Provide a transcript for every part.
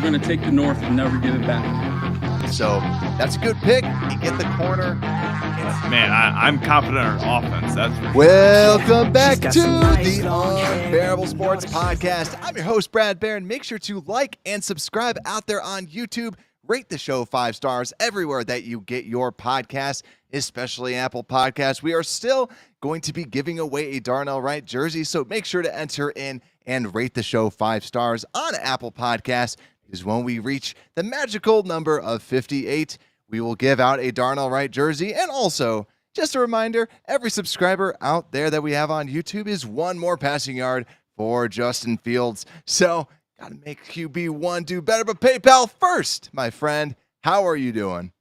We're going to take the North and never give it back. So that's a good pick. You get the corner. Man, I'm confident in our offense. That's for sure. Welcome back to the Unbearable Sports Podcast. I'm your host, Brad Barron. Make sure to like and subscribe out there on YouTube. Rate the show 5 stars everywhere that you get your podcasts, especially Apple Podcasts. We are still going to be giving away a Darnell Wright jersey, so make sure to enter in and rate the show 5 stars on Apple Podcasts, because when we reach the magical number of 58, we will give out a Darnell Wright jersey. And also, just a reminder, every subscriber out there that we have on YouTube is one more passing yard for Justin Fields. So, got to make QB1 do better. But PayPal first, my friend. How are you doing?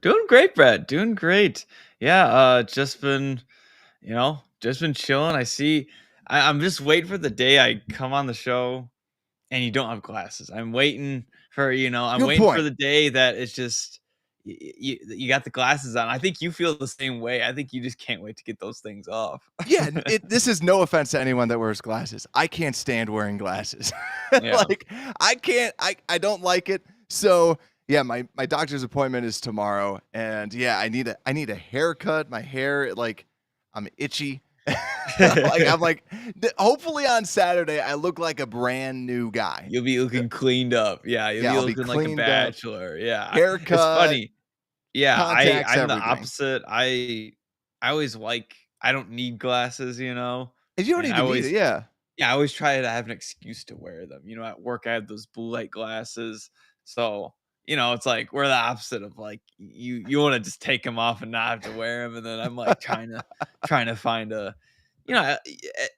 Doing great, Brad. Doing great. Yeah, just been chilling. I'm just waiting for the day I come on the show and you don't have glasses. I'm waiting for, for the day that it's just, you got the glasses on. I think you feel the same way. I think you just can't wait to get those things off. Yeah, this is no offense to anyone that wears glasses. I can't stand wearing glasses. Yeah. I don't like it. So yeah, my doctor's appointment is tomorrow, and yeah, I need a haircut. My hair, I'm itchy. Hopefully on Saturday I look like a brand new guy. You'll be looking cleaned up. Yeah, you'll be looking like a bachelor. Yeah, haircut. It's funny. Yeah, I'm everything. the opposite. I always I don't need glasses, If you don't even need it, yeah. Yeah, I always try to have an excuse to wear them. At work I have those blue light glasses. So, it's like we're the opposite of you want to just take them off and not have to wear them. And then I'm trying to find I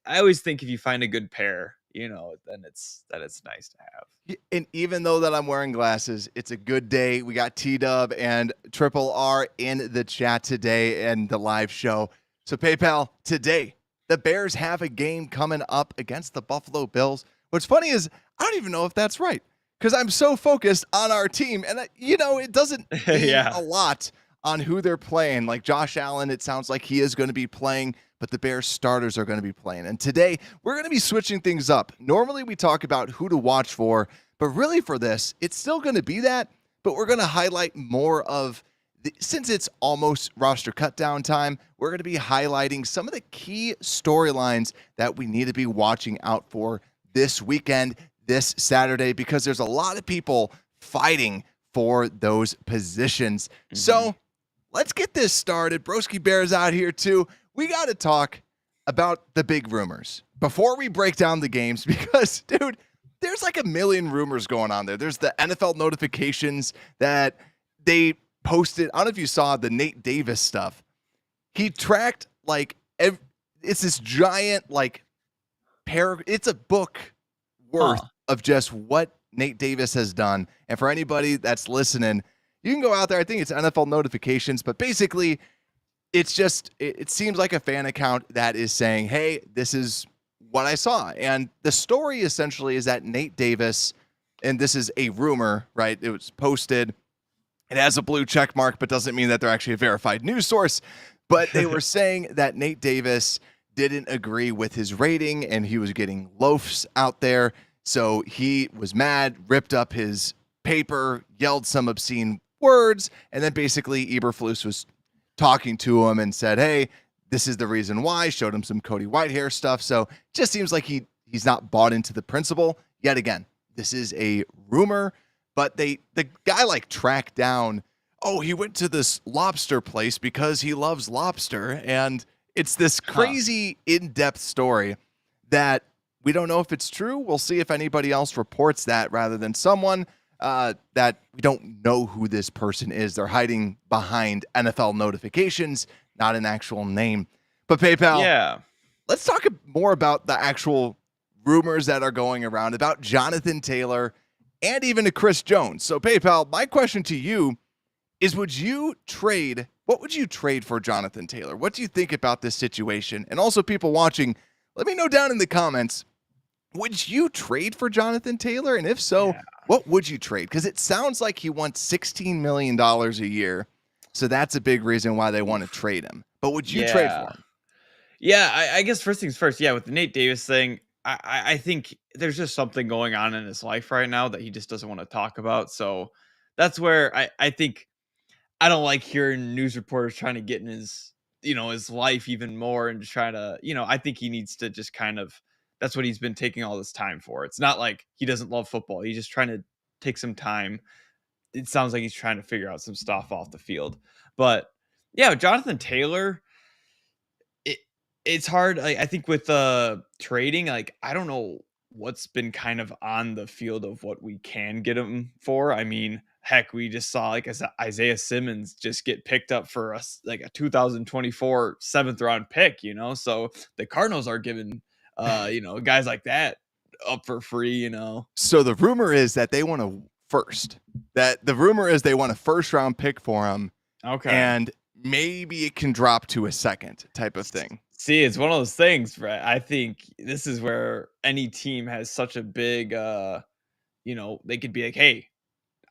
always think if you find a good pair, then it's nice to have. And even though that I'm wearing glasses, it's a good day. We got T-Dub and Triple R in the chat today and the live show. So PayPal, today, the Bears have a game coming up against the Buffalo Bills. What's funny is I don't even know if that's right, because I'm so focused on our team. And, it doesn't mean a lot on who they're playing. Like Josh Allen, it sounds like he is going to be playing, but the Bears starters are going to be playing. And today, we're going to be switching things up. Normally, we talk about who to watch for, but really for this, it's still going to be that, but we're going to highlight more of since it's almost roster cut down time, we're going to be highlighting some of the key storylines that we need to be watching out for this weekend, this Saturday, because there's a lot of people fighting for those positions. Mm-hmm. So let's get this started. Broski Bear's out here too. We got to talk about the big rumors before we break down the games, because, dude, there's like a million rumors going on there. There's the NFL notifications that they posted. I don't know if you saw the Nate Davis stuff. He tracked it's this giant it's a book worth of just what Nate Davis has done. And for anybody that's listening, you can go out there. I think it's NFL notifications, but basically it's just, it seems like a fan account that is saying, hey, this is what I saw. And the story essentially is that Nate Davis, and this is a rumor, right? It was posted. It has a blue check mark, but doesn't mean that they're actually a verified news source. But they were saying that Nate Davis didn't agree with his rating and he was getting loafs out there. So he was mad, ripped up his paper, yelled some obscene words, and then basically Eberflus was talking to him and said, hey, this is the reason why, showed him some Cody Whitehair stuff. So it just seems like he's not bought into the principle. Yet again, this is a rumor. But the guy tracked down, he went to this lobster place because he loves lobster. And it's this crazy in-depth story that we don't know if it's true. We'll see if anybody else reports that rather than someone that we don't know who this person is. They're hiding behind NFL notifications, not an actual name. But PayPal, let's talk more about the actual rumors that are going around about Jonathan Taylor and even to Chris Jones. So PayPal, my question to you is, what would you trade for Jonathan Taylor? What do you think about this situation? And also people watching, let me know down in the comments, would you trade for Jonathan Taylor? And if so, what would you trade? Because it sounds like he wants $16 million a year. So that's a big reason why they want to trade him. But would you trade for him? Yeah, I guess first things first. Yeah, with the Nate Davis thing, I think there's just something going on in his life right now that he just doesn't want to talk about. So that's where I think I don't like hearing news reporters trying to get in his, his life even more and just try to, I think he needs to just kind of, that's what he's been taking all this time for. It's not like he doesn't love football. He's just trying to take some time. It sounds like he's trying to figure out some stuff off the field. But yeah, Jonathan Taylor, it it's hard. Like, I think with trading, like I don't know what's been kind of on the field of what we can get him for. I mean, heck, we just saw like Isaiah Simmons just get picked up for us like a 2024 seventh round pick, So the Cardinals are giving guys like that up for free. So the rumor is that they want a first. That the rumor is they want a first round pick for him. Okay. And maybe it can drop to a second type of thing. See, it's one of those things, Brett. I think this is where any team has such a big, they could be like, hey,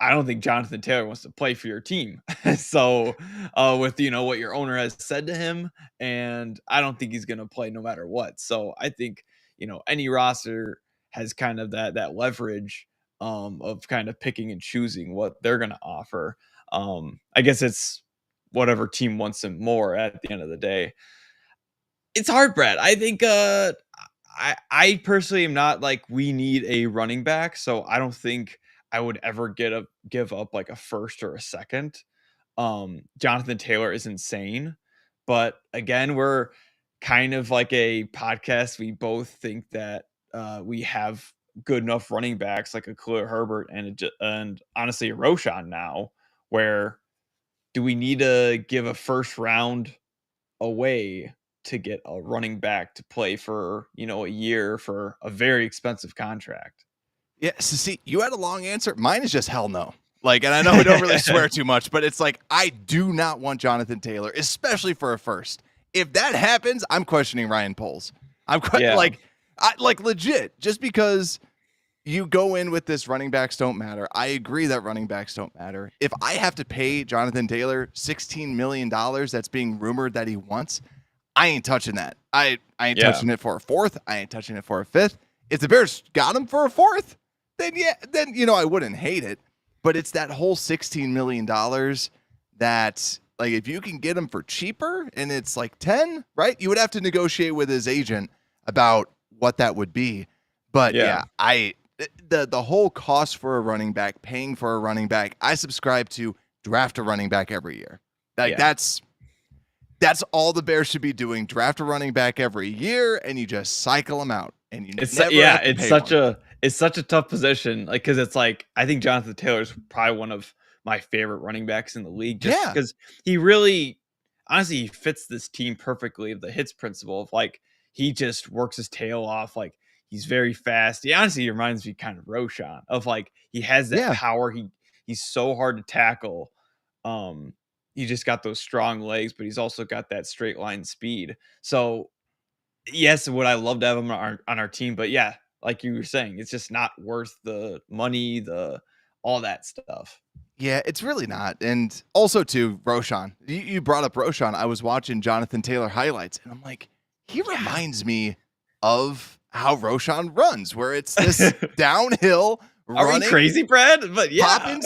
I don't think Jonathan Taylor wants to play for your team. So, with, what your owner has said to him, and I don't think he's going to play no matter what. So I think, any roster has kind of that leverage of kind of picking and choosing what they're going to offer. I guess it's whatever team wants him more at the end of the day. It's hard, Brad. I think I personally am not like we need a running back, so I don't think I would ever give up like a first or a second. Jonathan Taylor is insane, but again, we're kind of like a podcast. We both think that we have good enough running backs like a Khalil Herbert and honestly a Roshan now. Where do we need to give a first round away to get a running back to play for, a year for a very expensive contract? Yeah, so see, you had a long answer. Mine is just hell no. Like, and I know I don't really swear too much, but it's like, I do not want Jonathan Taylor, especially for a first. If that happens, I'm questioning Ryan Poles. Like legit, just because you go in with this running backs don't matter. I agree that running backs don't matter. If I have to pay Jonathan Taylor $16 million that's being rumored that he wants, I ain't touching that. I ain't touching it for a fourth. I ain't touching it for a fifth. If the Bears got him for a fourth, then I wouldn't hate it. But it's that whole $16 million that, like, if you can get him for cheaper and it's like 10, right? You would have to negotiate with his agent about what that would be. But the whole cost for a running back, paying for a running back, I subscribe to draft a running back every year. Like that's all the Bears should be doing. Draft a running back every year, and you just cycle them out. And it's such a tough position, like because it's like I think Jonathan Taylor is probably one of my favorite running backs in the league, just because he really, honestly, he fits this team perfectly. The hits principle of like he just works his tail off, like he's very fast. He honestly reminds me kind of Roshan of like he has that power. He's so hard to tackle. He just got those strong legs, but he's also got that straight line speed. So yes, would I love to have him on our team? But yeah, like you were saying, it's just not worth the money, all that stuff. Yeah, it's really not. And also too, Roshan. You brought up Roshan. I was watching Jonathan Taylor highlights, and I'm like, he reminds me of how Roshan runs, where it's this downhill running. Are we crazy, Brad? But yeah, popping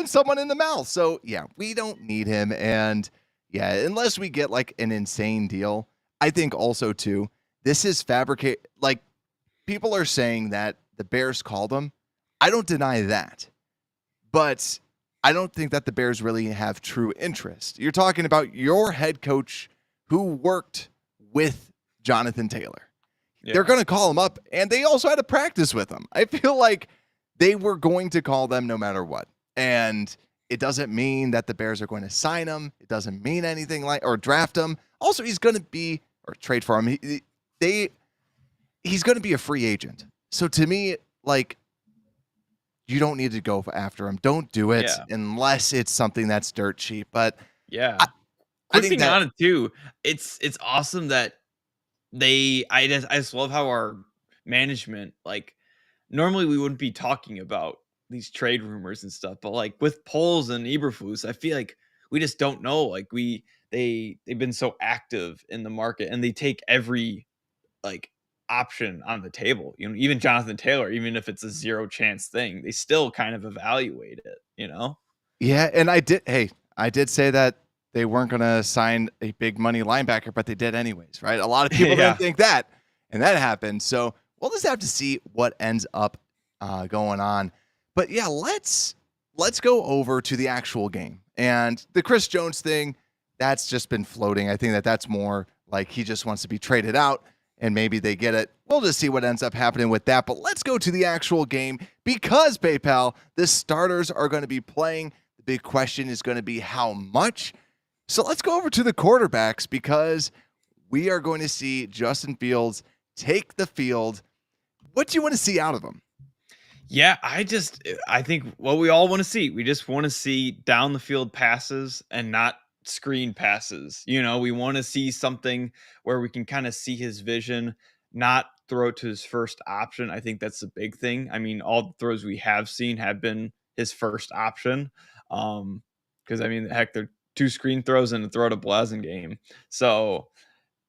someone in the mouth. So yeah, we don't need him. And yeah, unless we get like an insane deal, I think also too, this is fabricate. Like people are saying that the Bears called him. I don't deny that, but I don't think that the Bears really have true interest. You're talking about your head coach who worked with Jonathan Taylor. Yeah. They're going to call him up, and they also had to practice with him. I feel like they were going to call them no matter what. And it doesn't mean that the Bears are going to sign him. It doesn't mean anything or draft him. Also, he's going to be, or trade for him. He's going to be a free agent. So to me, like, you don't need to go after him. Don't do it unless it's something that's dirt cheap. But yeah, I think that, on it too. It's awesome that I just love how our management, like, normally we wouldn't be talking about these trade rumors and stuff, but like with Poles and Eberflus, I feel like we just don't know. Like they've been so active in the market, and they take every like option on the table. You know, even Jonathan Taylor, even if it's a 0 chance thing, they still kind of evaluate it, you know? Yeah, and I did say that they weren't going to sign a big money linebacker, but they did anyways, right? A lot of people didn't Yeah. think that, and that happened. So we'll just have to see what ends up going on. But yeah, let's go over to the actual game and the Chris Jones thing. That's just been floating. I think that that's more like he just wants to be traded out, and maybe they get it. We'll just see what ends up happening with that. But let's go to the actual game because PayPal, the starters are going to be playing. The big question is going to be how much. So let's go over to the quarterbacks because we are going to see Justin Fields take the field. What do you want to see out of him? Yeah, I think what we all want to see. We just want to see down the field passes and not screen passes. You know, we want to see something where we can kind of see his vision, not throw to his first option. I think that's the big thing. I mean, all the throws we have seen have been his first option. Because I mean, heck, they're 2 screen throws and a throw to Blasingame. So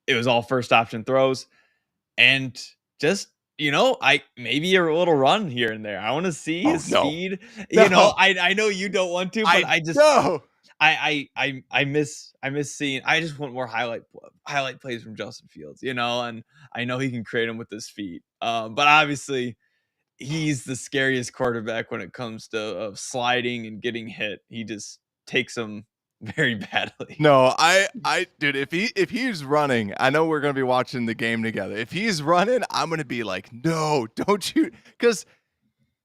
it was all first option throws. And just, you know, I maybe a little run here and there. I want to see Oh, his no. speed. No. You know, I know you don't want to, but I just no. I miss seeing. I just want more highlight plays from Justin Fields, you know, and I know he can create them with his feet. But obviously he's the scariest quarterback when it comes to sliding and getting hit. He just takes them very badly. No, dude, if he's running, I know we're gonna be watching the game together. If he's running, I'm gonna be like, no, don't you? Because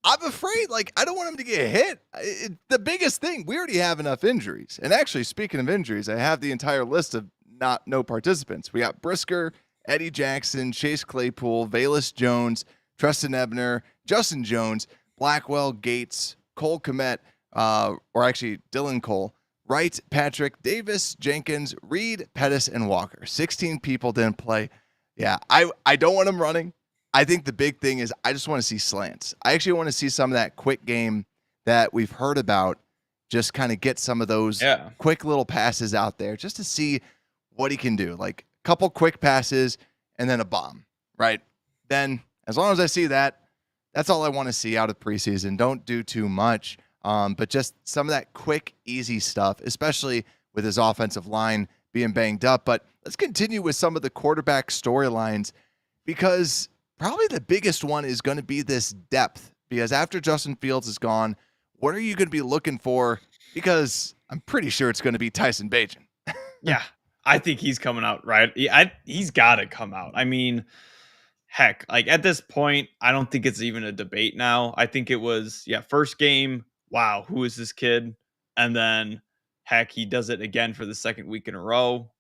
I'm afraid, like, I don't want him to get hit. The biggest thing, we already have enough injuries. And actually, speaking of injuries, I have the entire list of no participants. We got Brisker, Eddie Jackson, Chase Claypool, Valus Jones, Treston Ebner, Justin Jones, Blackwell, Gates, Cole Kmet, or actually Dylan Cole, Wright, Patrick, Davis, Jenkins, Reed, Pettis, and Walker. 16 people didn't play. Yeah, I don't want him running. I think the big thing is I just want to see slants. I actually want to see some of that quick game that we've heard about, just kind of get some of those quick little passes out there just to see what he can do. Like a couple quick passes and then a bomb, right? Then as long as I see that, that's all I want to see out of preseason. Don't do too much, but just some of that quick, easy stuff, especially with his offensive line being banged up. But let's continue with some of the quarterback storylines because probably the biggest one is going to be this depth, because after Justin Fields is gone, what are you going to be looking for? Because I'm pretty sure it's going to be Tyson Bagent. Yeah, I think he's coming out, right? He's got to come out. I mean, heck, like at this point, I don't think it's even a debate now. I think it was, first game, wow, who is this kid? And then, heck, he does it again for the second week in a row.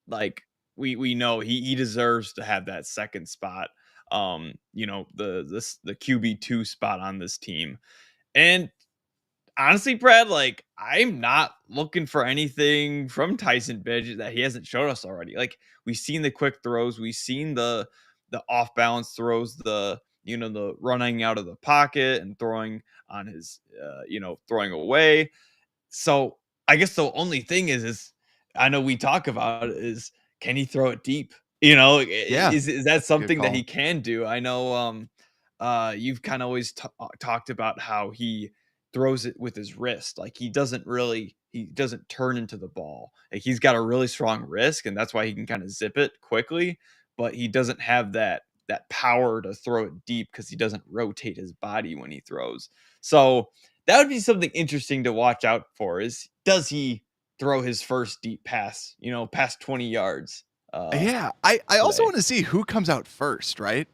Like, we know he deserves to have that second spot. You know, the QB2 spot on this team. And honestly, Brad, like, I'm not looking for anything from Tyson Bagent that he hasn't showed us already. Like, we've seen the quick throws, we've seen the off balance throws, the running out of the pocket and throwing on his throwing away. So I guess the only thing is I know we talk about it, is can he throw it deep? You know, Yeah, is that something that call. he can do? I know you've kind of always talked about how he throws it with his wrist. Like he doesn't turn into the ball. Like he's got a really strong wrist, and that's why he can kind of zip it quickly, but he doesn't have that power to throw it deep because he doesn't rotate his body when he throws. So that would be something interesting to watch out for, is does he throw his first deep pass, past 20 yards? Yeah, I also want to see who comes out first, right?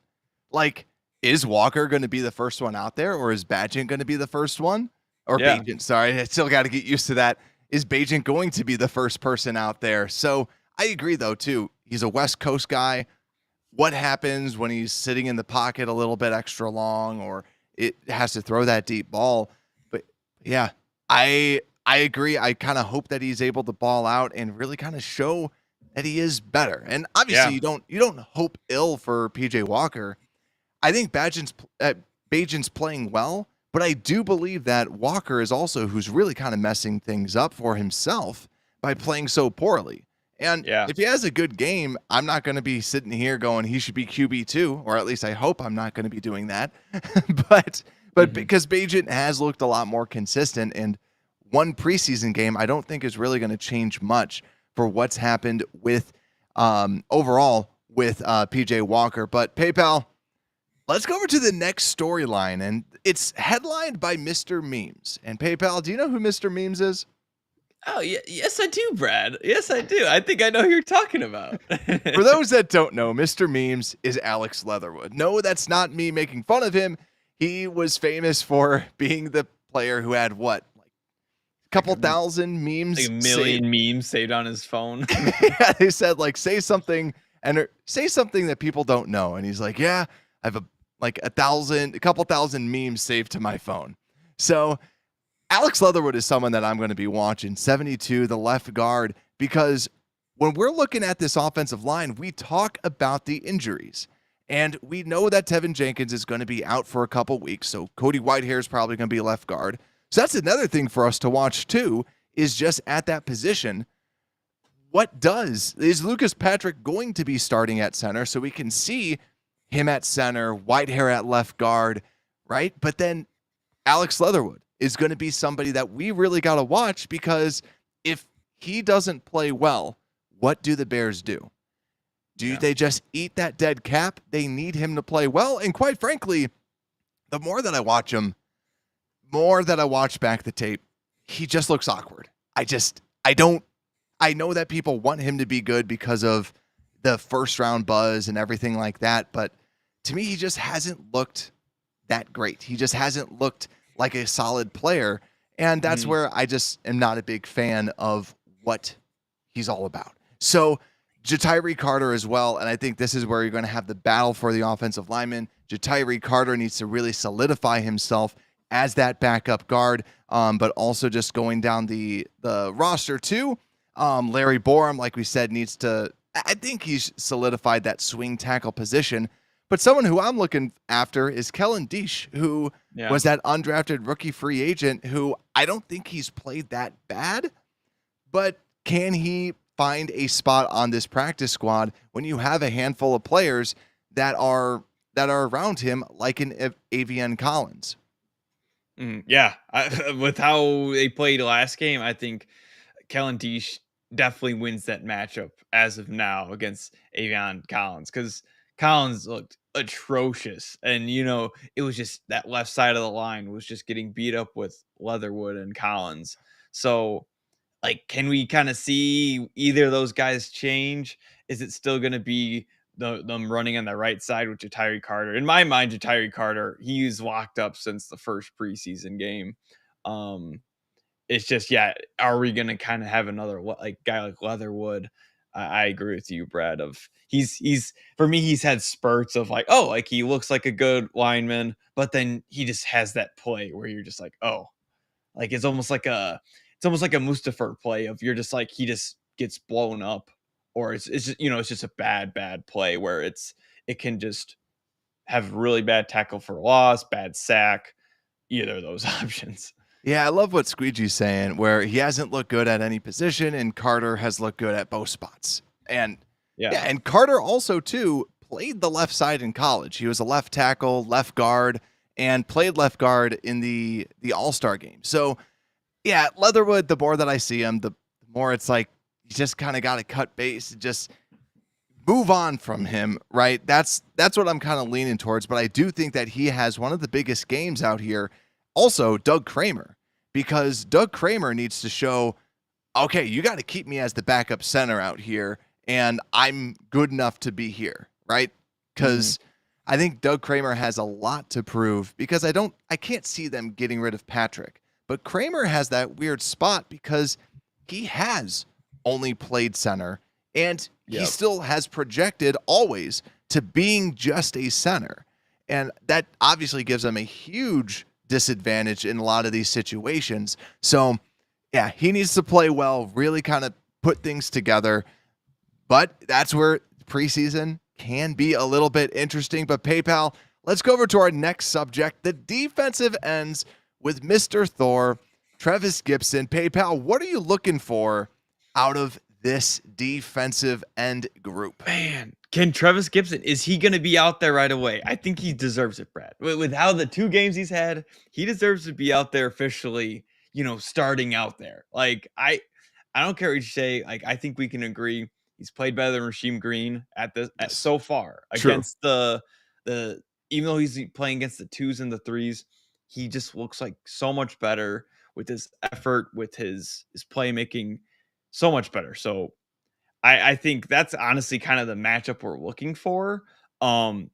Like, is Walker going to be the first one out there, or is Bagent going to be the first one? Or Bagent, sorry, I still got to get used to that. Is Bagent going to be the first person out there? So I agree, though, too. He's a West Coast guy. What happens when he's sitting in the pocket a little bit extra long, or it has to throw that deep ball? But yeah, I agree. I kind of hope that he's able to ball out and really kind of show that he is better. And obviously you don't hope ill for PJ Walker. I think Bagent's playing well, but I do believe that Walker is also who's really kind of messing things up for himself by playing so poorly. And Yeah. if he has a good game, I'm not going to be sitting here going he should be QB2, or at least I hope I'm not going to be doing that. but because Bagent has looked a lot more consistent, and one preseason game I don't think is really going to change much for what's happened with overall with PJ Walker. But PayPal, let's go over to the next storyline, and it's headlined by Mr. Memes. And PayPal, do you know who Mr. Memes is? Oh, yeah, yes, I do, Brad. Yes, I do. I think I know who you're talking about. For those that don't know, Mr. Memes is Alex Leatherwood. No, that's not me making fun of him. He was famous for being the player who had what? Like a couple thousand memes. Like a million memes saved on his phone. Yeah, they said like say something that people don't know. And he's like, yeah, I have a couple thousand memes saved to my phone. So Alex Leatherwood is someone that I'm going to be watching, 72, the left guard, because when we're looking at this offensive line, we talk about the injuries. And we know that Tevin Jenkins is going to be out for a couple weeks, so Cody Whitehair is probably going to be left guard. So that's another thing for us to watch too, is just at that position, is Lucas Patrick going to be starting at center so we can see him at center, Whitehair at left guard, right? But then Alex Leatherwood is going to be somebody that we really got to watch, because if he doesn't play well, what do the Bears do? They just eat that dead cap? They need him to play well. And quite frankly, the more that I watch him, more that I watch back the tape, he just looks awkward. I know that people want him to be good because of the first round buzz and everything like that. But to me, he just hasn't looked that great. He just hasn't looked like a solid player. And that's where I just am not a big fan of what he's all about. So Ja'Tyre Carter as well. And I think this is where you're going to have the battle for the offensive lineman. Ja'Tyre Carter needs to really solidify himself as that backup guard, but also just going down the roster too. Larry Borum, like we said, I think he's solidified that swing tackle position. But someone who I'm looking after is Kellen Diesch, who was that undrafted rookie free agent who I don't think he's played that bad, but can he find a spot on this practice squad when you have a handful of players that are around him, like an Avian Collins? Yeah, with how they played last game, I think Kellen Diesch definitely wins that matchup as of now against Avian Collins, because Collins looked atrocious, and it was just that left side of the line was just getting beat up with Leatherwood and Collins. So like, can we kind of see either of those guys change? Is it still going to be them running on the right side with Ja'Tyre Carter? In my mind, Ja'Tyre Carter, he's locked up since the first preseason game. It's just, are we going to kind of have another guy like Leatherwood? I agree with you, Brad. For me, he's had spurts of he looks like a good lineman, but then he just has that play where you're just like, it's almost like a Mustapher play of you're just like, he just gets blown up, or it's just, it's just a bad play where it can just have really bad tackle for loss, bad sack, either of those options. Yeah, I love what Squeegee's saying, where he hasn't looked good at any position, and Carter has looked good at both spots. And and Carter also too played the left side in college. He was a left tackle, left guard, and played left guard in the All-Star game. So yeah, Leatherwood, the more that I see him, the more it's like you just kind of got to cut base and just move on from him, right? That's what I'm kind of leaning towards. But I do think that he has one of the biggest games out here. Also, Doug Kramer, because Doug Kramer needs to show, okay, you got to keep me as the backup center out here, and I'm good enough to be here, right? Because I think Doug Kramer has a lot to prove, because I can't see them getting rid of Patrick. But Kramer has that weird spot because he has only played center, and he still has projected always to being just a center. And that obviously gives him a huge disadvantage in a lot of these situations. So yeah, he needs to play well, really kind of put things together. But that's where preseason can be a little bit interesting. But PayPal, let's go over to our next subject, the defensive ends with Mr. Thor, Trevis Gipson. PayPal, what are you looking for out of this defensive end group. Man, can Trevis Gipson, is he going to be out there right away? I think he deserves it, Brad. With how the 2 games he's had, he deserves to be out there officially, starting out there. Like I don't care what you say. Like I think we can agree he's played better than Rasheem Green Yes. so far True. against the even though he's playing against the 2s and the 3s, he just looks like so much better with his effort, with his playmaking, so much better. So I think that's honestly kind of the matchup we're looking for.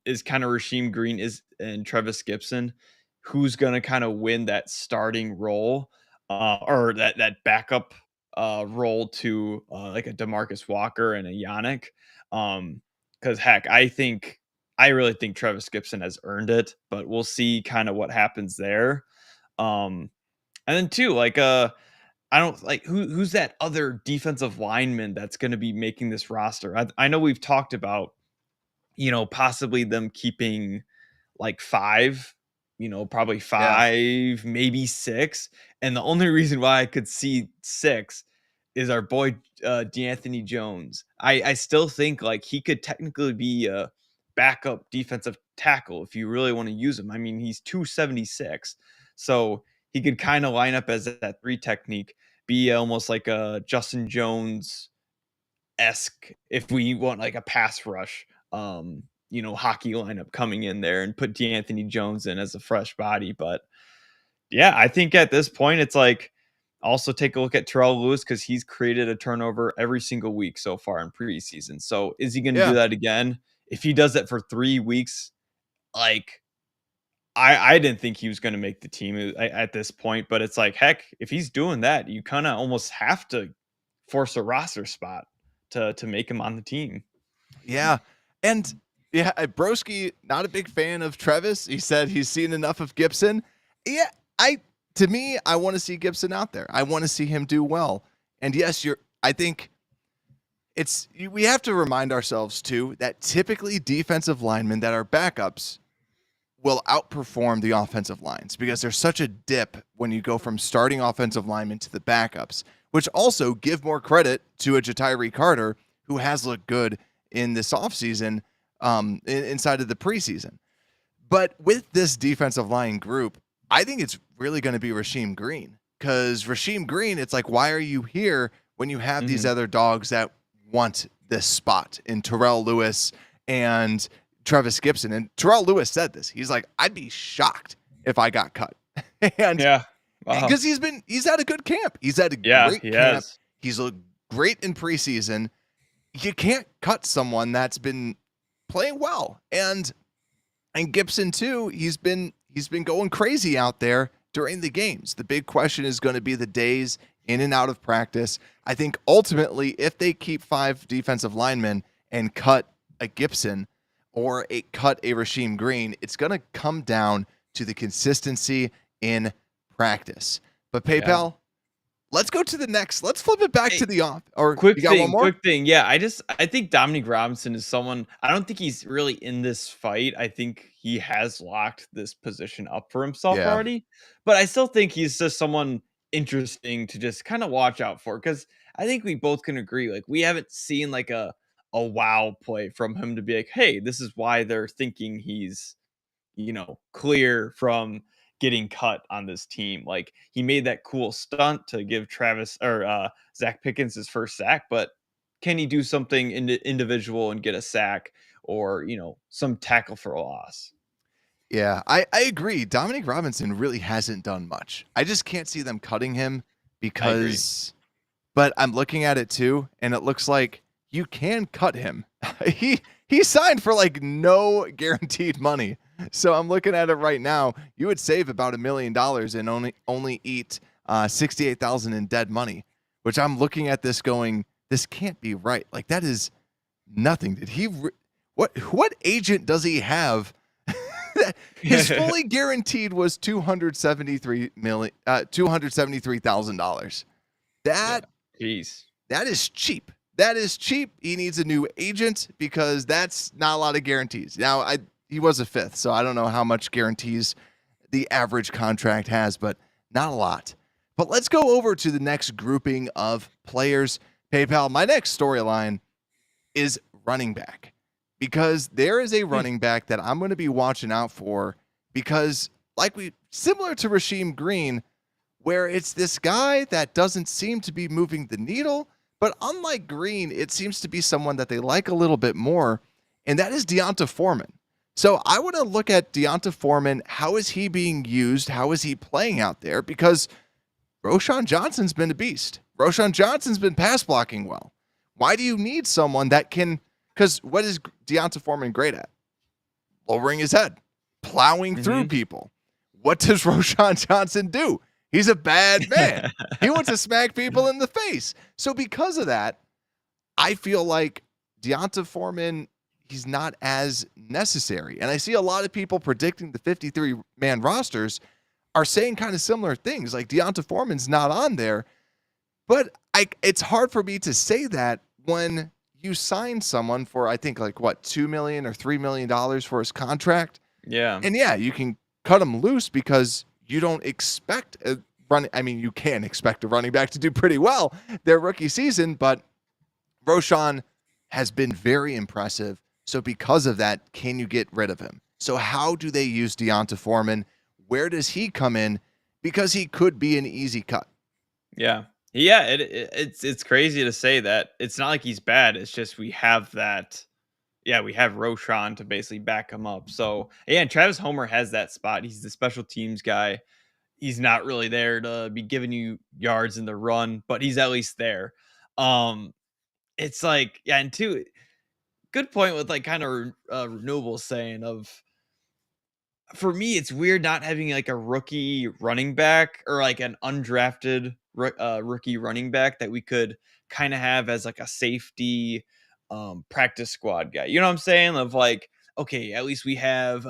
Is kind of Rasheem Green and Trevis Gipson, who's gonna kind of win that starting role, or that backup role to like a DeMarcus Walker and a Yannick. Because heck, I really think Trevis Gipson has earned it, but we'll see kind of what happens there. And then too, like I don't like who's that other defensive lineman that's going to be making this roster. I know we've talked about, possibly them keeping like 5, probably Yeah. 5, maybe 6. And the only reason why I could see 6 is our boy D'Anthony Jones. I still think like he could technically be a backup defensive tackle if you really want to use him. I mean, he's 276. So he could kind of line up as that 3 technique, be almost like a Justin Jones esque if we want like a pass rush, hockey lineup coming in there and put D'Anthony Jones in as a fresh body. But yeah, I think at this point it's like also take a look at Terrell Lewis because he's created a turnover every single week so far in preseason. So is he going to do Yeah. that again? If he does that for 3 weeks, like I didn't think he was going to make the team at this point, but it's like, heck, if he's doing that, you kind of almost have to force a roster spot to make him on the team. Yeah. And yeah, Broski, not a big fan of Trevis. He said he's seen enough of Gipson. Yeah, to me, I want to see Gipson out there. I want to see him do well. And yes, I think we have to remind ourselves too that typically defensive linemen that are backups will outperform the offensive lines because there's such a dip when you go from starting offensive linemen to the backups, which also give more credit to a Jatiri Carter who has looked good in this offseason, inside of the preseason. But with this defensive line group, I think it's really going to be Rasheem Green because Rasheem Green, it's like, why are you here when you have these other dogs that want this spot in Terrell Lewis and Trevis Gipson? And Terrell Lewis said this. He's like, I'd be shocked if I got cut. And yeah, because he's had a good camp. He's had a great camp. Has. He's looked great in preseason. You can't cut someone that's been playing well. And Gipson too, he's been going crazy out there during the games. The big question is going to be the days in and out of practice. I think ultimately if they keep 5 defensive linemen and cut a Gipson or cut a Rasheem Green, it's going to come down to the consistency in practice. But PayPal, let's go to the next. Let's flip it back to the off. Or Quick you got one more? Quick thing. Yeah, I think Dominic Robinson is someone. I don't think he's really in this fight. I think he has locked this position up for himself already. But I still think he's just someone interesting to just kind of watch out for because I think we both can agree. Like we haven't seen like a wow play from him to be like, hey, this is why they're thinking he's clear from getting cut on this team. Like he made that cool stunt to give Travis or Zach Pickens his first sack, but can he do something individual and get a sack or some tackle for a loss? Yeah, I agree. Dominic Robinson really hasn't done much. I just can't see them cutting him because, but I'm looking at it too, and it looks like you can cut him. He signed for like no guaranteed money. So I'm looking at it right now. You would save about $1 million and only eat 68,000 in dead money, which I'm looking at this going, this can't be right. Like that is nothing. Did he? What agent does he have? His fully guaranteed was $273,000. That is cheap. That is cheap. He needs a new agent because that's not a lot of guarantees. Now, he was a 5th, so I don't know how much guarantees the average contract has, but not a lot. But let's go over to the next grouping of players. PayPal, my next storyline is running back, because there is a running back that I'm going to be watching out for, because similar to Rasheem Green, where it's this guy that doesn't seem to be moving the needle, but unlike Green, it seems to be someone that they like a little bit more, and that is Deonta Foreman. So I want to look at Deonta Foreman. How is he being used? How is he playing out there? Because Roschon Johnson's been a beast. Roschon Johnson's been pass blocking well. Why do you need someone that can, because what is Deonta Foreman great at? Lowering his head, plowing through people. What does Roschon Johnson do? He's a bad man. He wants to smack people in the face. So because of that, I feel like Deonta Foreman, he's not as necessary. And I see a lot of people predicting the 53-man rosters are saying kind of similar things. Like Deonta Foreman's not on there. But it's hard for me to say that when you sign someone for, I think, $2 million or $3 million for his contract. Yeah. And yeah, you can cut him loose because you don't expect you can expect a running back to do pretty well their rookie season, but Roschon has been very impressive. So because of that, can you get rid of him? So how do they use Deonta Foreman? Where does he come in? Because he could be an easy cut. Yeah. Yeah, it's crazy to say that. It's not like he's bad. It's just we have that. Yeah, we have Roschon to basically back him up. So, yeah, and Travis Homer has that spot. He's the special teams guy. He's not really there to be giving you yards in the run, but he's at least there. It's like, yeah, and two, good point with kind of renewable saying of, for me, it's weird not having a rookie running back or an undrafted rookie running back that we could kind of have as a safety practice squad guy. You know what I'm saying? Of okay, at least we have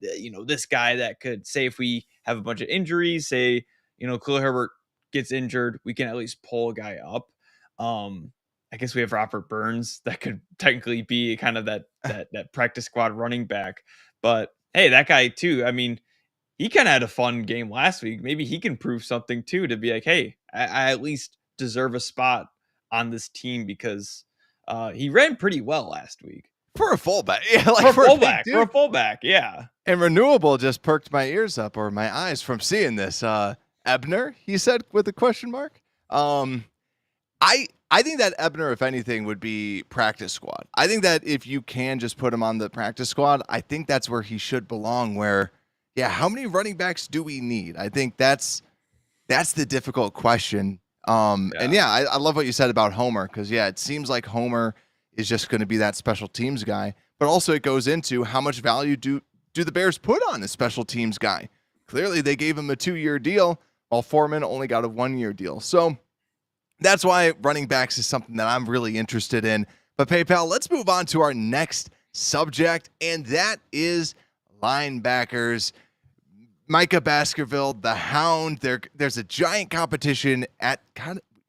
this guy that could say if we have a bunch of injuries, say Khalil Herbert gets injured, we can at least pull a guy up. I guess we have Robert Burns that could technically be kind of that practice squad running back, but hey, that guy too. I mean, he kind of had a fun game last week. Maybe he can prove something too to be like, hey, I at least deserve a spot on this team because he ran pretty well last week. For a fullback. Yeah, for a fullback, yeah. And Renewable just perked my ears up or my eyes from seeing this. Ebner, he said with a question mark. I think that Ebner, if anything, would be practice squad. I think that if you can just put him on the practice squad, I think that's where he should belong. Where, yeah, how many running backs do we need? I think that's the difficult question. And yeah, I love what you said about Homer, because yeah, it seems like Homer is just going to be that special teams guy. But also it goes into how much value do the Bears put on a special teams guy? Clearly they gave him a 2-year deal, while Foreman only got a 1-year deal. So that's why running backs is something that I'm really interested in. But PayPal, let's move on to our next subject, and that is linebackers. Micah Baskerville, the Hound. There's a giant competition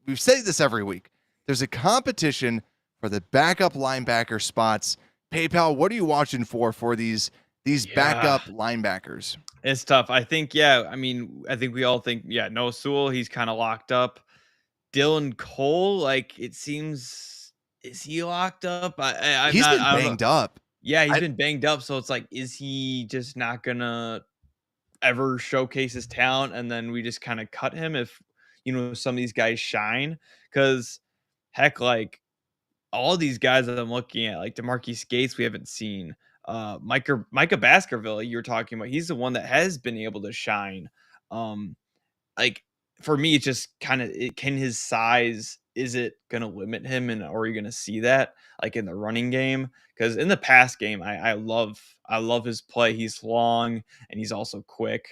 we've said this every week. There's a competition for the backup linebacker spots. PayPal, what are you watching for these backup linebackers? It's tough. I think, I think we all think, Noah Sewell, he's kind of locked up. Dylan Cole, it seems, is he locked up? He's been banged up. Yeah, he's been banged up. So it's is he just not gonna ever showcase his talent, and then we just kind of cut him if some of these guys shine? Because heck, all of these guys that I'm looking at, DeMarquise Gates, we haven't seen. Micah Baskerville, you were talking about, he's the one that has been able to shine. For me, it's just kind of, can his size, is it going to limit him, and are you going to see that in the running game? Because in the pass game, I love his play. He's long and he's also quick.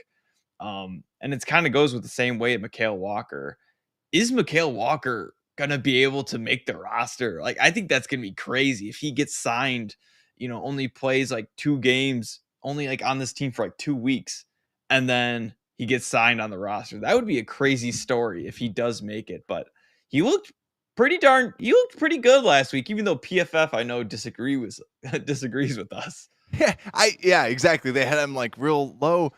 And it's kind of goes with the same way at Mikael Walker. Is Mikael Walker going to be able to make the roster? I think that's going to be crazy if he gets signed, only plays 2 games, only on this team for 2 weeks, and then he gets signed on the roster. That would be a crazy story if he does make it. But he looked pretty good last week, even though PFF, I know, disagrees with us. Yeah, exactly. They had him real low,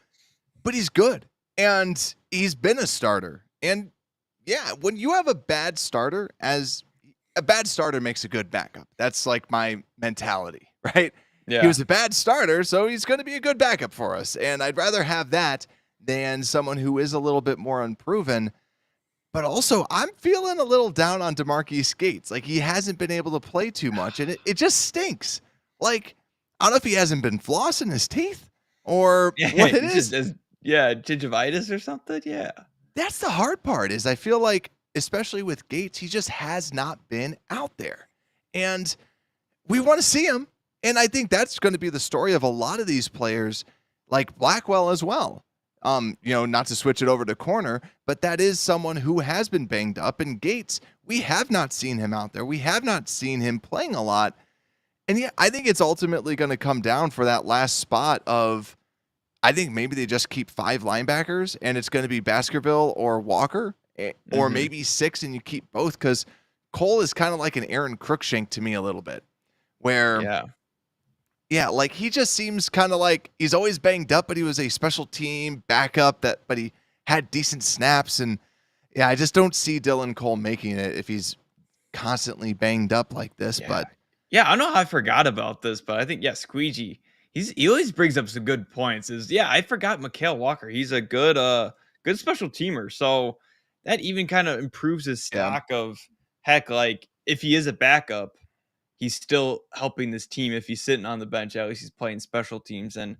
but he's good. And he's been a starter. And yeah, when you have a bad starter, as a bad starter makes a good backup. That's like my mentality, right? Yeah. He was a bad starter, so he's going to be a good backup for us. And I'd rather have that than someone who is a little bit more unproven. But also, I'm feeling a little down on DeMarquise Gates. Like, he hasn't been able to play too much, and it just stinks. Like, I don't know if he hasn't been flossing his teeth or what it is. Gingivitis or something. Yeah. That's the hard part is I feel like, especially with Gates, he just has not been out there. And we want to see him. And I think that's going to be the story of a lot of these players, like Blackwell as well. Not to switch it over to corner, but that is someone who has been banged up. And Gates, we have not seen him out there. We have not seen him playing a lot. And yeah, I think it's ultimately going to come down for that last spot of, I think maybe they just keep 5 linebackers and it's going to be Baskerville or Walker, or maybe 6 and you keep both, because Cole is kind of like an Aaron Cruikshank to me a little bit, where like he just seems kind of like he's always banged up, but he was a special team backup but he had decent snaps. And I just don't see Dylan Cole making it if he's constantly banged up like this. But I don't know how I forgot about this, but I think Squeegee, he always brings up some good points. I forgot Mikael Walker. He's a good special teamer. So that even kind of improves his stock of, heck, like if he is a backup, he's still helping this team. If he's sitting on the bench, at least he's playing special teams. And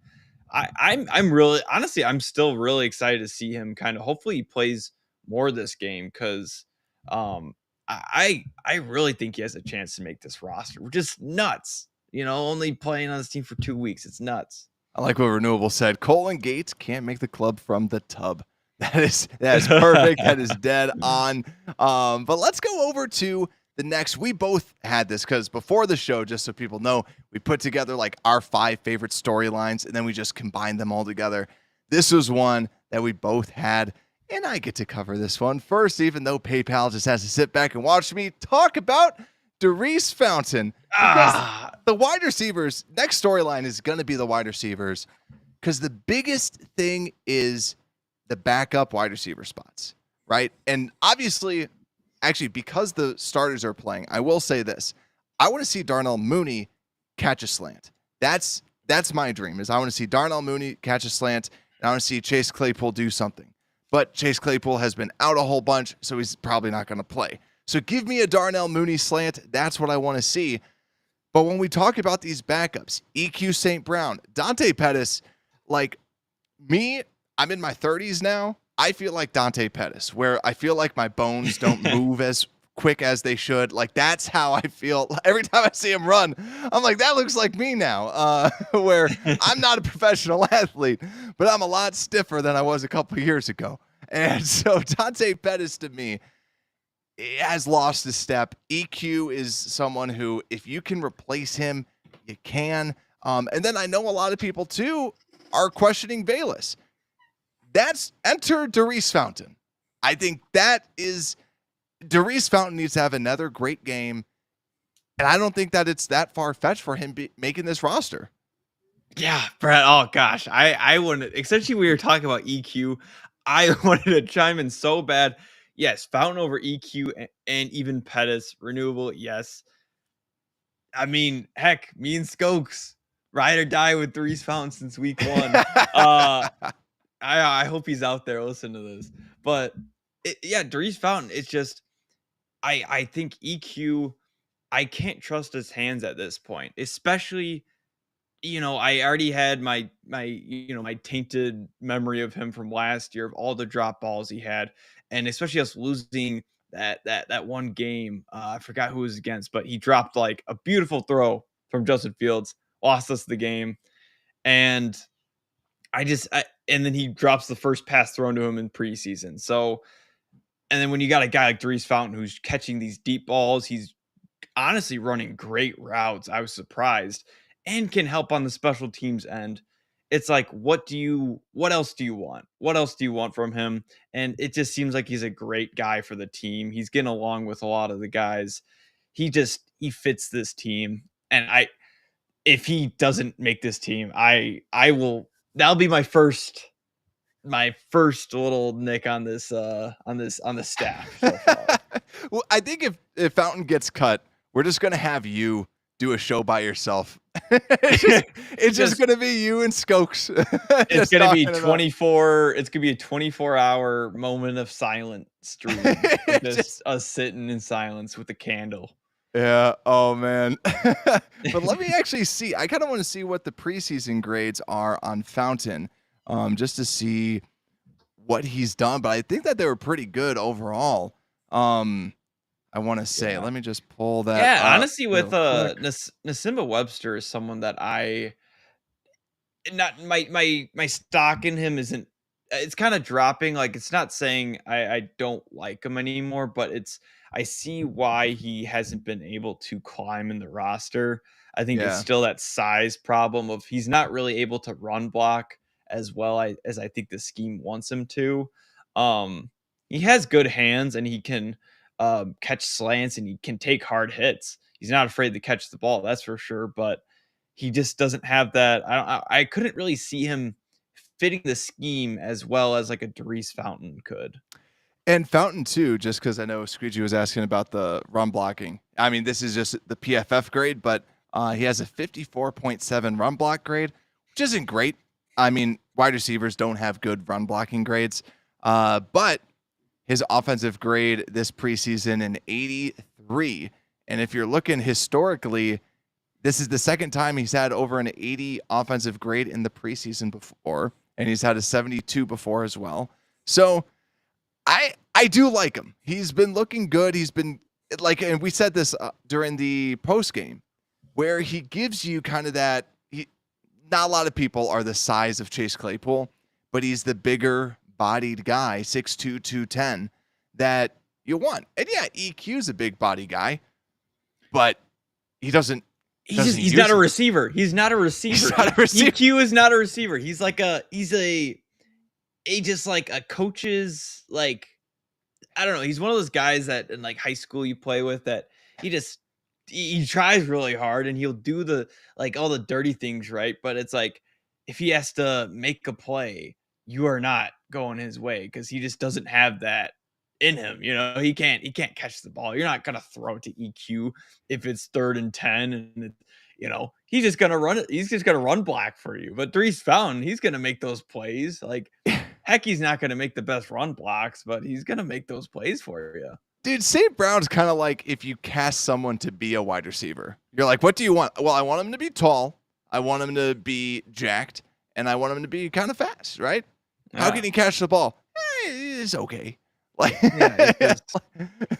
I'm really, honestly, I'm still really excited to see him kind of, hopefully he plays more this game, because I really think he has a chance to make this roster, which is nuts. Only playing on this team for 2 weeks. It's nuts. I like what Renewable said. Cole and Gates can't make the club from the tub. That is perfect. That is dead on. But let's go over to the next. We both had this because before the show, just so people know, we put together like our 5 favorite storylines and then we just combined them all together. This was one that we both had, and I get to cover this one first, even though PayPal just has to sit back and watch me talk about Trevis Fountain. Because the wide receivers, next storyline is going to be the wide receivers, because the biggest thing is the backup wide receiver spots, right? And obviously, actually, because the starters are playing, I will say this. I want to see Darnell Mooney catch a slant. That's my dream, is I want to see Darnell Mooney catch a slant, and I want to see Chase Claypool do something. But Chase Claypool has been out a whole bunch, so he's probably not going to play. So give me a Darnell Mooney slant. That's what I want to see. But when we talk about these backups, EQ St. Brown, Dante Pettis, like me, I'm in my 30s now. I feel like Dante Pettis, where I feel like my bones don't move as quick as they should. Like, that's how I feel. Every time I see him run, I'm like, that looks like me now, where I'm not a professional athlete, but I'm a lot stiffer than I was a couple years ago. And so Dante Pettis, to me, has lost a step. EQ is someone who, if you can replace him, you can. And then I know a lot of people, too, are questioning Bayless. That's enter Trevis Fountain. I think that is Trevis Fountain needs to have another great game, and I don't think that it's that far-fetched for him making this roster. Yeah, Brett. Oh gosh, I wanted, essentially we were talking about EQ. I wanted to chime in so bad. Yes, Fountain over EQ and even Pettis. Renewable, yes. I mean, heck, me and Skokes ride or die with Trevis Fountain since week 1. I hope he's out there listening to this. But Trevis Fountain, it's just I think EQ, I can't trust his hands at this point, especially, I already had my tainted memory of him from last year, of all the drop balls he had, and especially us losing that one game. I forgot who it was against, but he dropped like a beautiful throw from Justin Fields, lost us the game, and and then he drops the first pass thrown to him in preseason. So, and then when you got a guy like Trevis Fountain who's catching these deep balls, he's honestly running great routes. I was surprised, and can help on the special teams end. It's like, what else do you want? What else do you want from him? And it just seems like he's a great guy for the team. He's getting along with a lot of the guys. He fits this team. And if he doesn't make this team, that'll be my first little nick on this staff so far. Well, I think if Fountain gets cut, we're just gonna have you do a show by yourself. It's just gonna be you and Skokes. It's just gonna be talking about- 24. It's gonna be a 24-hour moment of silent stream of just us sitting in silence with a candle. Yeah. Oh man. But let me actually see. I kind of want to see what the preseason grades are on Fountain, just to see what he's done. But I think that they were pretty good overall. I want to say. Let me just pull that. Yeah, up honestly, with real quick. Nasimba Webster is someone that I not my stock in him isn't. It's kind of dropping. Like, it's not saying I don't like him anymore, but it's I see why he hasn't been able to climb in the roster. I think it's Yeah. still that size problem of he's not really able to run block as well as I think the scheme wants him to. He has good hands and he can catch slants and he can take hard hits. He's not afraid to catch the ball, that's for sure. But he just doesn't have that. I couldn't really see him fitting the scheme as well as like a Dries Fountain could. And Fountain too, just because I know Squeegee was asking about the run blocking. I mean, this is just the PFF grade, but he has a 54.7 run block grade, which isn't great. I mean, wide receivers don't have good run blocking grades, but his offensive grade this preseason an 83. And if you're looking historically, this is the second time he's had over an 80 offensive grade in the preseason before, and he's had a 72 before as well. So I do like him. He's been looking good. He's been like, and we said this during the post game, where he gives you kind of that. Not a lot of people are the size of Chase Claypool, but he's the bigger bodied guy, 6'2", 210, that you want. And yeah, EQ's a big body guy, but he doesn't. He's not a receiver. He's not a receiver. He's not a receiver. EQ is not a receiver. He's like a just like a coach's, like, I don't know. He's one of those guys that in like high school you play with that he tries really hard and he'll do the like all the dirty things, right? But it's like if he has to make a play, you are not going his way because he just doesn't have that in him. You know, he can't catch the ball. You're not gonna throw it to EQ if it's 3rd and 10 and he's just gonna run it. He's just gonna run black for you. But Dries Fountain, he's gonna make those plays. Like, heck, he's not gonna make the best run blocks, but he's gonna make those plays for you. Dude, St. Brown's kind of like if you cast someone to be a wide receiver. You're like, what do you want? Well, I want him to be tall. I want him to be jacked. And I want him to be kind of fast, right? Yeah. How can he catch the ball? It's okay. Like,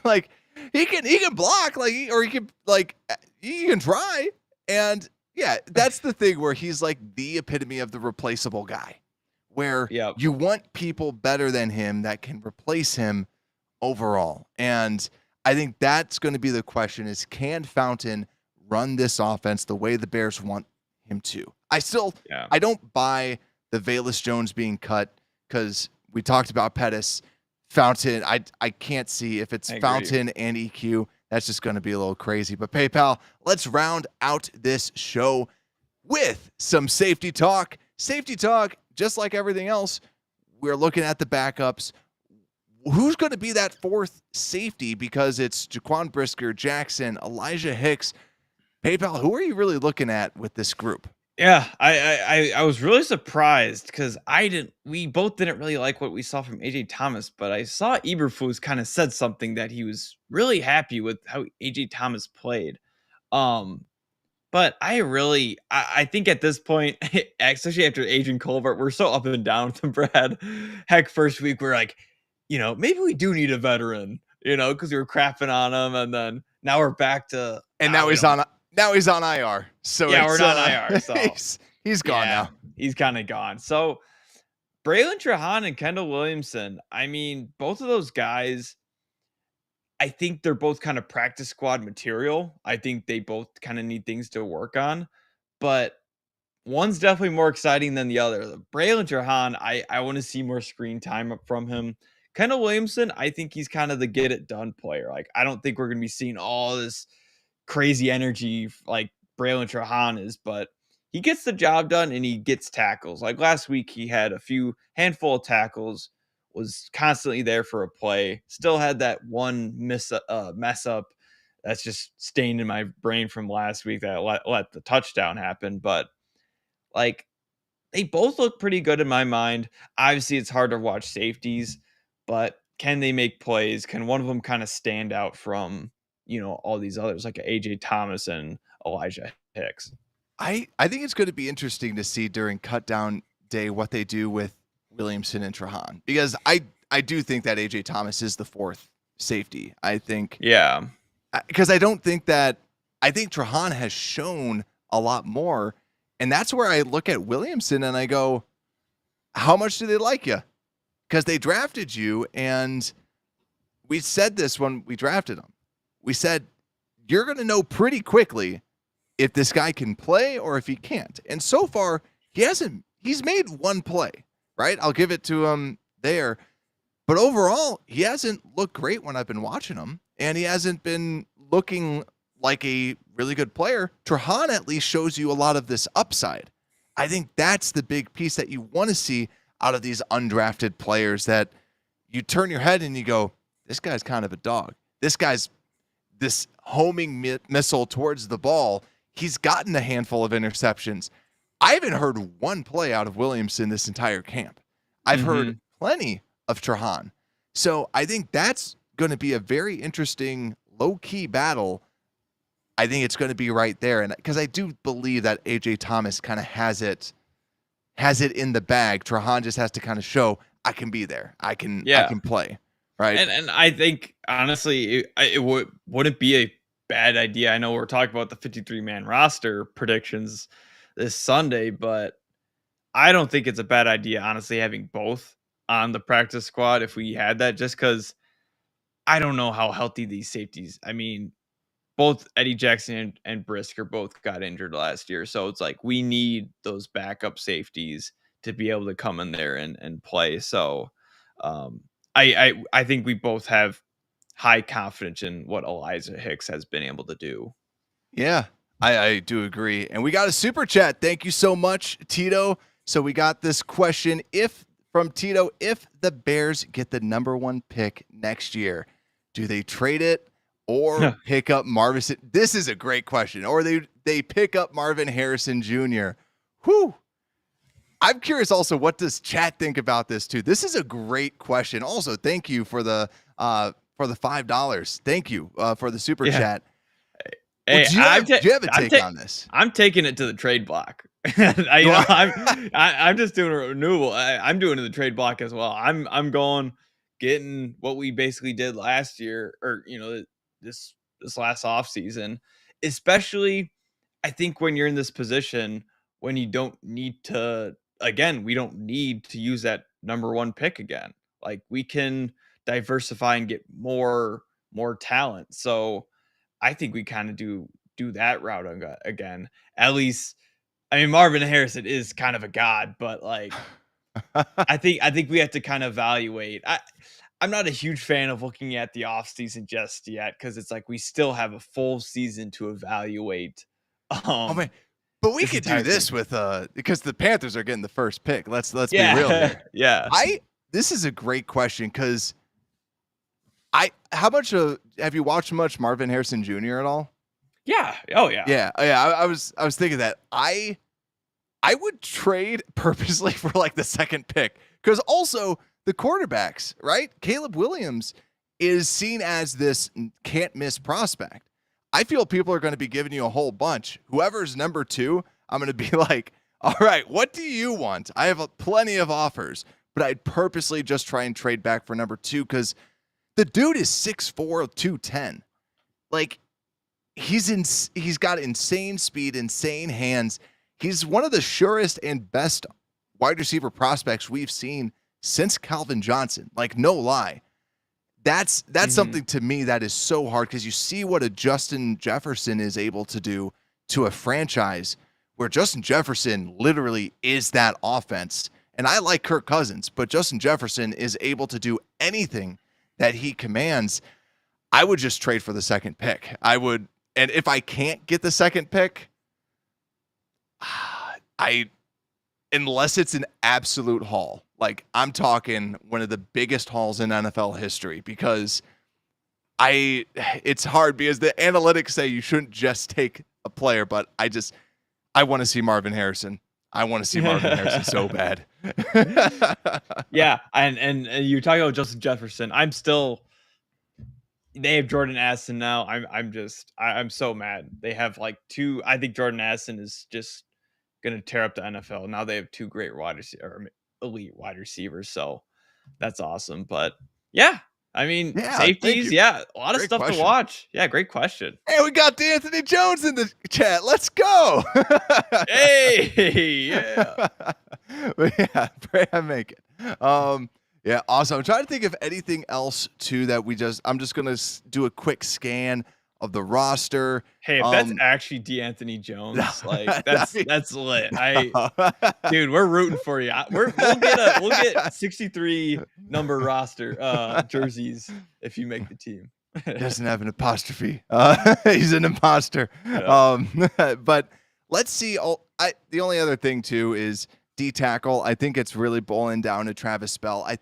like he can block, like, or he can, like, he can try. And yeah, that's the thing where he's like the epitome of the replaceable guy, where you want people better than him that can replace him overall. And I think that's going to be the question is, can Fountain run this offense the way the Bears want him to? I don't buy the Velus Jones being cut because we talked about Pettis. Fountain, I can't see if it's Fountain and EQ. That's just going to be a little crazy. But PayPal, let's round out this show with some safety talk. Safety talk, just like everything else, we're looking at the backups. Who's going to be that fourth safety? Because it's Jaquan Brisker, Jackson, Elijah Hicks. PayPal, who are you really looking at with this group? Yeah, I was really surprised because we both didn't really like what we saw from AJ Thomas, but I saw Eberflus kind of said something that he was really happy with how AJ Thomas played. But I think at this point, especially after Adrian Colbert, we're so up and down with Brad. Heck, first week we're like, maybe we do need a veteran, because we were crapping on him, and then now we're back to now he's on IR. So yeah, we're not IR. So he's gone now. He's kind of gone. So Braylon Trahan and Kendall Williamson, I mean, both of those guys, I think they're both kind of practice squad material. I think they both kind of need things to work on, but one's definitely more exciting than the other. Braylon Trahan, I want to see more screen time from him. Kendall Williamson, I think he's kind of the get it done player. Like, I don't think we're going to be seeing all this crazy energy like Braylon Trahan is, but he gets the job done and he gets tackles. Like last week, he had a handful of tackles, was constantly there for a play. Still had that one mess up that's just stained in my brain from last week that let the touchdown happen. But like they both look pretty good in my mind. Obviously, it's hard to watch safeties, but can they make plays? Can one of them kind of stand out from, all these others like AJ Thomas and Elijah Hicks? I think it's going to be interesting to see during cut down day what they do with Williamson and Trahan, because I do think that AJ Thomas is the fourth safety. I think, Yeah. because I think Trahan has shown a lot more, and that's where I look at Williamson and I go, how much do they like you? Because they drafted you, and we said this when we drafted him. We said, you're going to know pretty quickly if this guy can play or if he can't. And so far, he's made one play, right? I'll give it to him there. But overall, he hasn't looked great when I've been watching him, and he hasn't been looking like a really good player. Trahan at least shows you a lot of this upside. I think that's the big piece that you want to see out of these undrafted players, that you turn your head and you go, this guy's kind of a dog. This guy's this homing missile towards the ball. He's gotten a handful of interceptions. I haven't heard one play out of Williamson this entire camp. I've heard plenty of Trahan. So I think that's going to be a very interesting low-key battle. I think it's going to be right there. And because I do believe that AJ Thomas kind of has it in the bag. Trahan just has to kind of show, I can be there. I can play. Right. And I think, honestly, it wouldn't be a bad idea. I know we're talking about the 53-man roster predictions this Sunday, but I don't think it's a bad idea, honestly, having both on the practice squad if we had that, just because I don't know how healthy these safeties. I mean, both Eddie Jackson and Brisker both got injured last year. So it's like we need those backup safeties to be able to come in there and play. So I think we both have high confidence in what Elijah Hicks has been able to do. Yeah, I do agree. And we got a super chat. Thank you so much, Tito. So we got this question from Tito: if the Bears get the number 1 pick next year, do they trade it or pick up Marvin? This is a great question. Or they pick up Marvin Harrison Jr. Whew. I'm curious also, what does chat think about this too? This is a great question. Also, thank you for the $5. Thank you for the super chat. Hey, do you have a take on this? I'm taking it to the trade block. I'm just doing a renewal. I'm doing it to the trade block as well. I'm going getting what we basically did last year, or this last off season. Especially, I think when you're in this position when you don't need to. Again, we don't need to use that number 1 pick again. Like, we can diversify and get more talent. So I think we kind of do that route again. At least, I mean, Marvin Harrison is kind of a god, but like, I think we have to kind of evaluate. I'm not a huge fan of looking at the offseason just yet, because it's like we still have a full season to evaluate. Oh man. But we could do this with because the Panthers are getting the first pick. Let's be real here. Yeah. This is a great question, because have you watched much Marvin Harrison Jr. at all? Yeah. Oh yeah. Yeah. I was thinking that I would trade purposely for like the second pick, because also the quarterbacks, right? Caleb Williams is seen as this can't miss prospect. I feel people are going to be giving you a whole bunch. Whoever's number 2, I'm going to be like, all right, what do you want? I have plenty of offers, but I'd purposely just try and trade back for number 2, because the dude is 6'4", 210. Like, he's got insane speed, insane hands. He's one of the surest and best wide receiver prospects we've seen since Calvin Johnson. Like, no lie. That's something to me that is so hard, because you see what a Justin Jefferson is able to do to a franchise where Justin Jefferson literally is that offense. And I like Kirk Cousins, but Justin Jefferson is able to do anything that he commands. I would just trade for the second pick. I would, and if I can't get the second pick, I unless it's an absolute haul. Like, I'm talking one of the biggest hauls in NFL history, because it's hard because the analytics say you shouldn't just take a player, but I want to see Marvin Harrison. I want to see Marvin Harrison so bad. Yeah, and you're talking about Justin Jefferson. They have Jordan Addison now. I'm so mad. They have like two. I think Jordan Addison is just gonna tear up the NFL. Now they have two great elite wide receivers. So that's awesome. But yeah, I mean, Yeah, safeties. Yeah, a lot of Great stuff question. to watch. Yeah, great question. Hey, we got D'Anthony Jones in the chat. Let's go. Hey, yeah. But yeah, pray I make it. Yeah, awesome. I'm trying to think of anything else too that I'm just gonna do a quick scan of the roster. Hey, if that's actually D'Anthony Jones, like that's lit. Dude, we're rooting for you. We'll get 63 number roster jerseys if you make the team. He doesn't have an apostrophe. He's an imposter. Yeah. But let's see. The only other thing too is D tackle. I think it's really boiling down to Travis Bell. I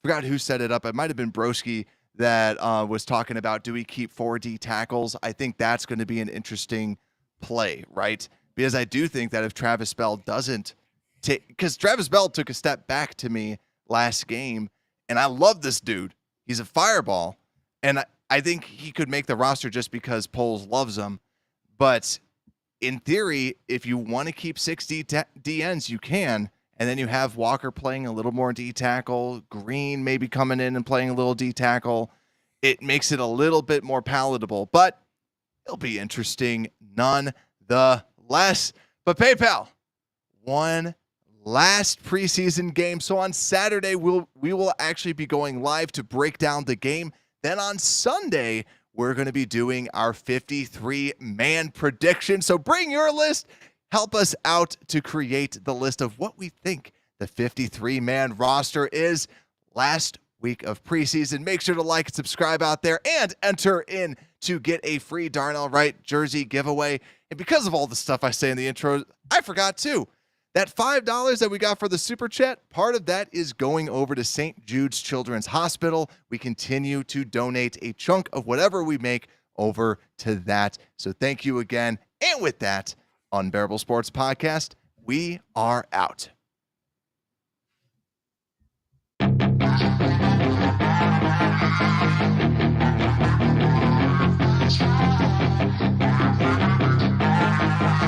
forgot who set it up. It might have been Broski that was talking about, do we keep 4 D tackles? I think that's going to be an interesting play, right? Because I do think that if Travis Bell doesn't take, because Travis Bell took a step back to me last game, and I love this dude. He's a fireball, and I think he could make the roster just because Poles loves him. But in theory, if you want to keep 6 DNs, you can. And then you have Walker playing a little more D tackle, Green maybe coming in and playing a little D tackle. It makes it a little bit more palatable, but it'll be interesting nonetheless. But PayPal, one last preseason game. So on Saturday, we will actually be going live to break down the game. Then on Sunday, we're going to be doing our 53-man prediction. So bring your list. Help us out to create the list of what we think the 53-man roster is last week of preseason. Make sure to like and subscribe out there and enter in to get a free Darnell Wright jersey giveaway. And because of all the stuff I say in the intro, I forgot too. That $5 that we got for the super chat, part of that is going over to St. Jude's Children's Hospital. We continue to donate a chunk of whatever we make over to that. So thank you again. And with that, Unbearable Sports Podcast, we are out.